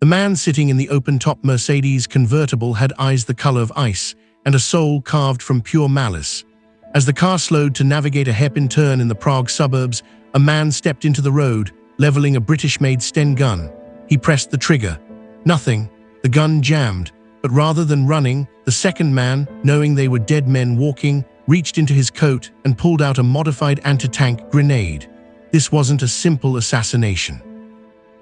The man sitting in the open-top Mercedes convertible had eyes the color of ice and a soul carved from pure malice. As the car slowed to navigate a hairpin turn in the Prague suburbs, a man stepped into the road, leveling a British-made Sten gun. He pressed the trigger. Nothing. The gun jammed. But rather than running, the second man, knowing they were dead men walking, reached into his coat and pulled out a modified anti-tank grenade. This wasn't a simple assassination.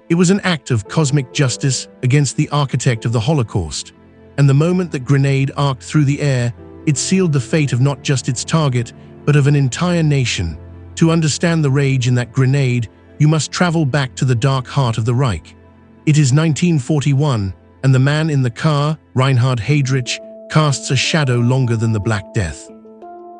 It was an act of cosmic justice against the architect of the Holocaust. And the moment that grenade arced through the air, it sealed the fate of not just its target, but of an entire nation. To understand the rage in that grenade, you must travel back to the dark heart of the Reich. It is 1941, and the man in the car, Reinhard Heydrich, casts a shadow longer than the Black Death.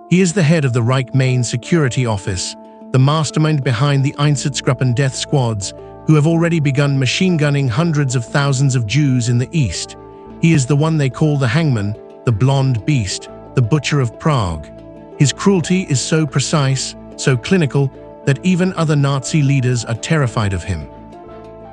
He is the head of the Reich Main Security Office, the mastermind behind the Einsatzgruppen death squads, who have already begun machine-gunning hundreds of thousands of Jews in the East. He is the one they call the hangman, the blonde beast, the butcher of Prague. His cruelty is so precise, so clinical, that even other Nazi leaders are terrified of him.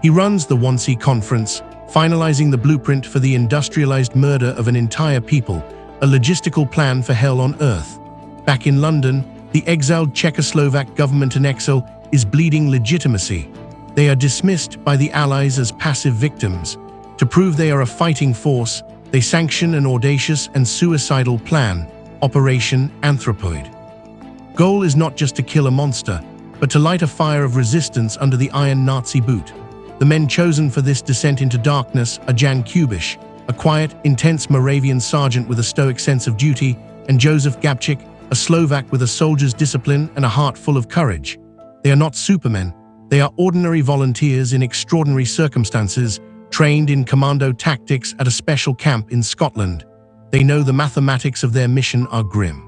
He runs the Wannsee Conference, finalizing the blueprint for the industrialized murder of an entire people, a logistical plan for hell on earth. Back in London, the exiled Czechoslovak government in exile is bleeding legitimacy. They are dismissed by the Allies as passive victims. To prove they are a fighting force, they sanction an audacious and suicidal plan, Operation Anthropoid. Goal is not just to kill a monster, but to light a fire of resistance under the iron Nazi boot. The men chosen for this descent into darkness are Jan Kubiš, a quiet, intense Moravian sergeant with a stoic sense of duty, and Josef Gabčík, a Slovak with a soldier's discipline and a heart full of courage. They are not supermen. They are ordinary volunteers in extraordinary circumstances, trained in commando tactics at a special camp in Scotland. They know the mathematics of their mission are grim.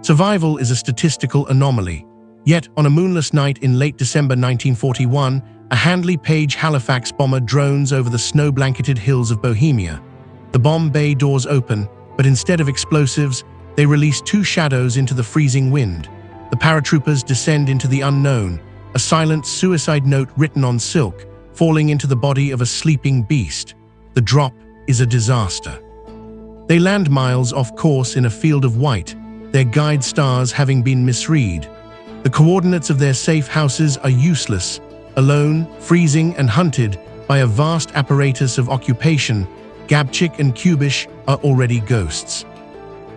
Survival is a statistical anomaly. Yet, on a moonless night in late December 1941, a Handley Page Halifax bomber drones over the snow-blanketed hills of Bohemia. The bomb bay doors open, but instead of explosives, they release two shadows into the freezing wind. The paratroopers descend into the unknown, a silent suicide note written on silk, falling into the body of a sleeping beast. The drop is a disaster. They land miles off course in a field of white, their guide stars having been misread. The coordinates of their safe houses are useless. Alone, freezing and hunted by a vast apparatus of occupation, Gabčík and Kubiš are already ghosts.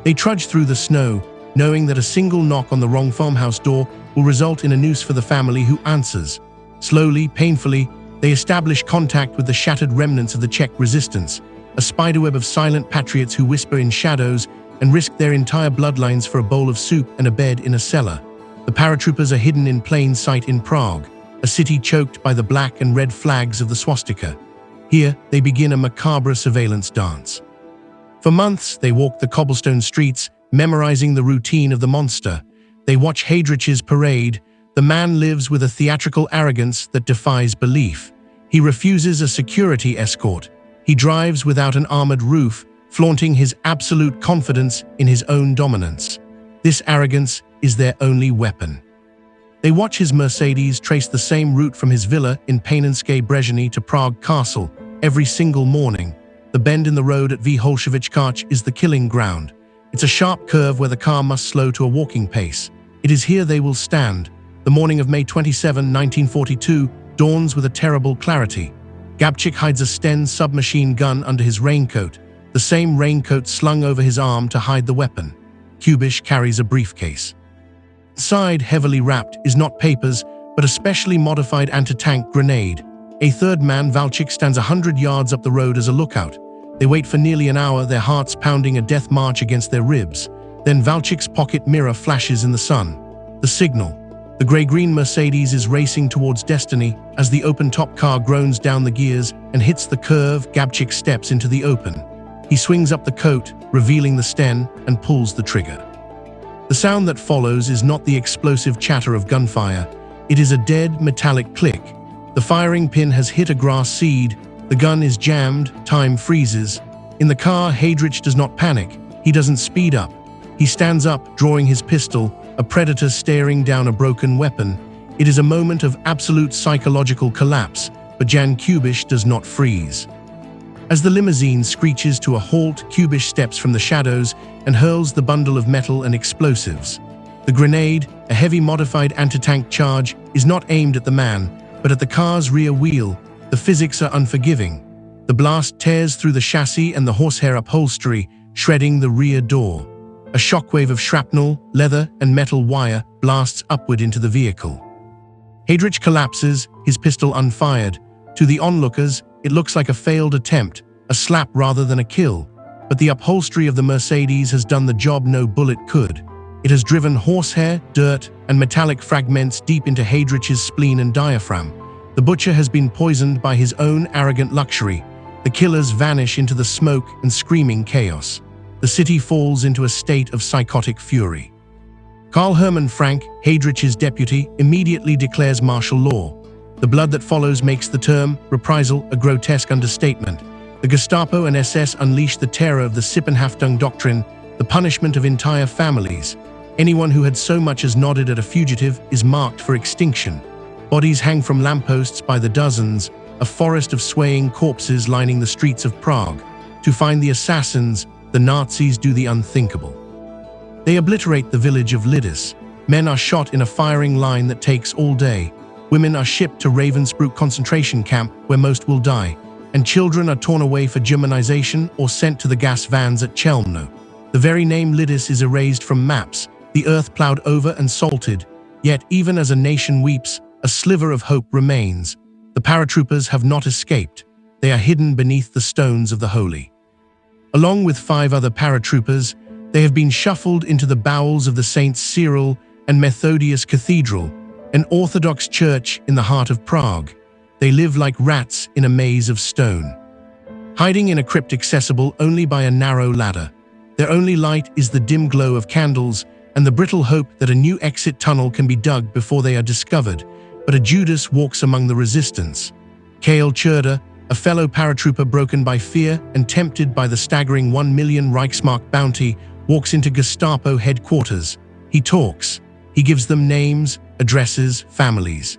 They trudge through the snow, knowing that a single knock on the wrong farmhouse door will result in a noose for the family who answers. Slowly, painfully, they establish contact with the shattered remnants of the Czech resistance, a spiderweb of silent patriots who whisper in shadows and risk their entire bloodlines for a bowl of soup and a bed in a cellar. The paratroopers are hidden in plain sight in Prague, a city choked by the black and red flags of the swastika. Here, they begin a macabre surveillance dance. For months, they walk the cobblestone streets, memorizing the routine of the monster. They watch Heydrich's parade. The man lives with a theatrical arrogance that defies belief. He refuses a security escort. He drives without an armored roof, flaunting his absolute confidence in his own dominance. This arrogance is their only weapon. They watch his Mercedes trace the same route from his villa in Paninské Brežiny to Prague Castle every single morning. The bend in the road at Holšovičkách is the killing ground. It's a sharp curve where the car must slow to a walking pace. It is here they will stand. The morning of May 27, 1942, dawns with a terrible clarity. Gabčík hides a Sten submachine gun under his raincoat, the same raincoat slung over his arm to hide the weapon. Kubiš carries a briefcase. Inside, heavily wrapped, is not papers, but a specially modified anti-tank grenade. A third man, Valchik, stands 100 yards up the road as a lookout. They wait for nearly an hour, their hearts pounding a death march against their ribs. Then Valchik's pocket mirror flashes in the sun. The signal. The grey-green Mercedes is racing towards destiny. As the open-top car groans down the gears and hits the curve, Gabčík steps into the open. He swings up the coat, revealing the Sten, and pulls the trigger. The sound that follows is not the explosive chatter of gunfire. It is a dead, metallic click. The firing pin has hit a grass seed. The gun is jammed. Time freezes. In the car, Heydrich does not panic. He doesn't speed up. He stands up, drawing his pistol, a predator staring down a broken weapon. It is a moment of absolute psychological collapse. but Jan Kubiš does not freeze. As the limousine screeches to a halt, Kubiš steps from the shadows and hurls the bundle of metal and explosives. The grenade, a heavy modified anti-tank charge, is not aimed at the man, but at the car's rear wheel. The physics are unforgiving. The blast tears through the chassis and the horsehair upholstery, shredding the rear door. A shockwave of shrapnel, leather, and metal wire blasts upward into the vehicle. Heydrich collapses, his pistol unfired. To the onlookers, it looks like a failed attempt, a slap rather than a kill. But the upholstery of the Mercedes has done the job no bullet could. It has driven horsehair, dirt, and metallic fragments deep into Heydrich's spleen and diaphragm. The butcher has been poisoned by his own arrogant luxury. The killers vanish into the smoke and screaming chaos. The city falls into a state of psychotic fury. Karl Hermann Frank, Heydrich's deputy, immediately declares martial law. The blood that follows makes the term reprisal a grotesque understatement. The Gestapo and SS unleash the terror of the Sippenhaftung doctrine, the punishment of entire families. Anyone who had so much as nodded at a fugitive is marked for extinction. Bodies hang from lampposts by the dozens, a forest of swaying corpses lining the streets of Prague. To find the assassins, the Nazis do the unthinkable. They obliterate the village of Lidis. Men are shot in a firing line that takes all day. Women are shipped to Ravensbrück concentration camp, where most will die. And children are torn away for Germanization or sent to the gas vans at Chelmno. The very name Lidis is erased from maps, the earth plowed over and salted. Yet, even as a nation weeps, a sliver of hope remains. The paratroopers have not escaped. They are hidden beneath the stones of the holy. Along with 5 other paratroopers, they have been shuffled into the bowels of the Saints Cyril and Methodius Cathedral, an Orthodox church in the heart of Prague. They live like rats in a maze of stone, hiding in a crypt accessible only by a narrow ladder. Their only light is the dim glow of candles and the brittle hope that a new exit tunnel can be dug before they are discovered. But a Judas walks among the resistance. Kale Churda, a fellow paratrooper broken by fear and tempted by the staggering 1 million Reichsmark bounty, walks into Gestapo headquarters. He talks. He gives them names, addresses, families.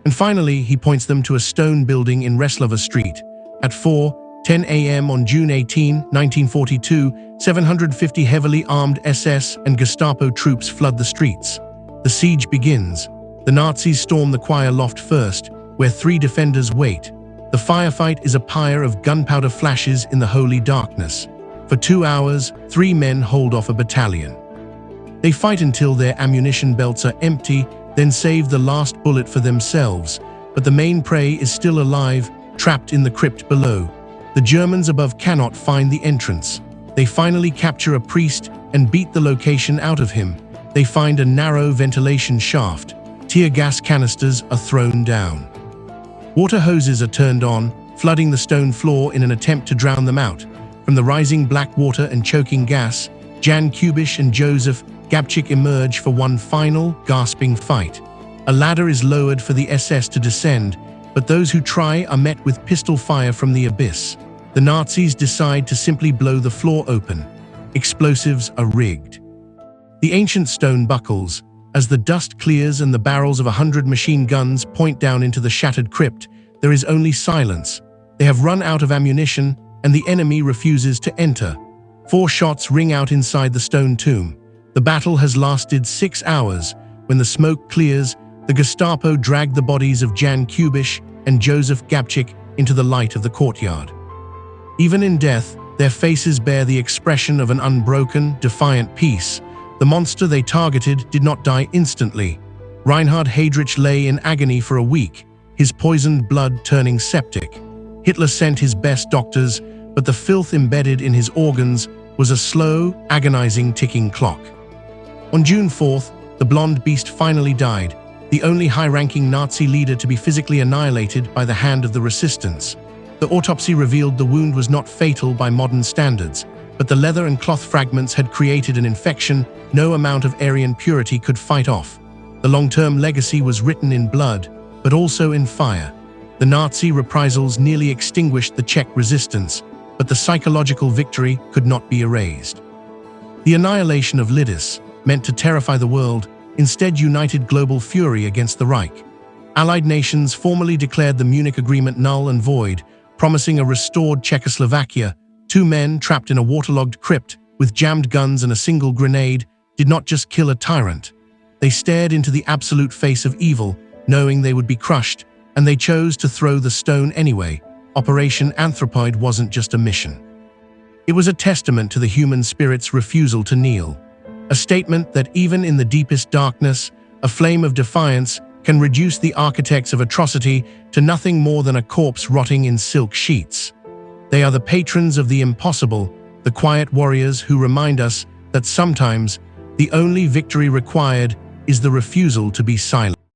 And finally, he points them to a stone building in Reslava Street. At 4:10 a.m. on June 18, 1942, 750 heavily armed SS and Gestapo troops flood the streets. The siege begins. The Nazis storm the choir loft first, where 3 defenders wait. The firefight is a pyre of gunpowder flashes in the holy darkness. For 2 hours, 3 men hold off a battalion. They fight until their ammunition belts are empty, then save the last bullet for themselves. But the main prey is still alive, trapped in the crypt below. The Germans above cannot find the entrance. They finally capture a priest and beat the location out of him. They find a narrow ventilation shaft. Tear gas canisters are thrown down. Water hoses are turned on, flooding the stone floor in an attempt to drown them out. From the rising black water and choking gas, Jan Kubiš and Joseph Gabčík emerge for one final, gasping fight. A ladder is lowered for the SS to descend, but those who try are met with pistol fire from the abyss. The Nazis decide to simply blow the floor open. Explosives are rigged. The ancient stone buckles. As the dust clears and the barrels of 100 machine guns point down into the shattered crypt, there is only silence. They have run out of ammunition, and the enemy refuses to enter. 4 shots ring out inside the stone tomb. The battle has lasted 6 hours. When the smoke clears, the Gestapo drag the bodies of Jan Kubiš and Joseph Gabčík into the light of the courtyard. Even in death, their faces bear the expression of an unbroken, defiant peace. The monster they targeted did not die instantly. Reinhard Heydrich lay in agony for a week, his poisoned blood turning septic. Hitler sent his best doctors, but the filth embedded in his organs was a slow, agonizing ticking clock. On June 4th, the blonde beast finally died, the only high-ranking Nazi leader to be physically annihilated by the hand of the resistance. The autopsy revealed the wound was not fatal by modern standards, but the leather and cloth fragments had created an infection no amount of Aryan purity could fight off. The long-term legacy was written in blood, but also in fire. The Nazi reprisals nearly extinguished the Czech resistance, but the psychological victory could not be erased. The annihilation of Lidis, meant to terrify the world, instead united global fury against the Reich. Allied nations formally declared the Munich Agreement null and void, promising a restored Czechoslovakia. Two men trapped in a waterlogged crypt with jammed guns and a single grenade did not just kill a tyrant. They stared into the absolute face of evil, knowing they would be crushed, and they chose to throw the stone anyway. Operation Anthropoid wasn't just a mission. It was a testament to the human spirit's refusal to kneel. A statement that even in the deepest darkness, a flame of defiance can reduce the architects of atrocity to nothing more than a corpse rotting in silk sheets. They are the patrons of the impossible, the quiet warriors who remind us that sometimes the only victory required is the refusal to be silent.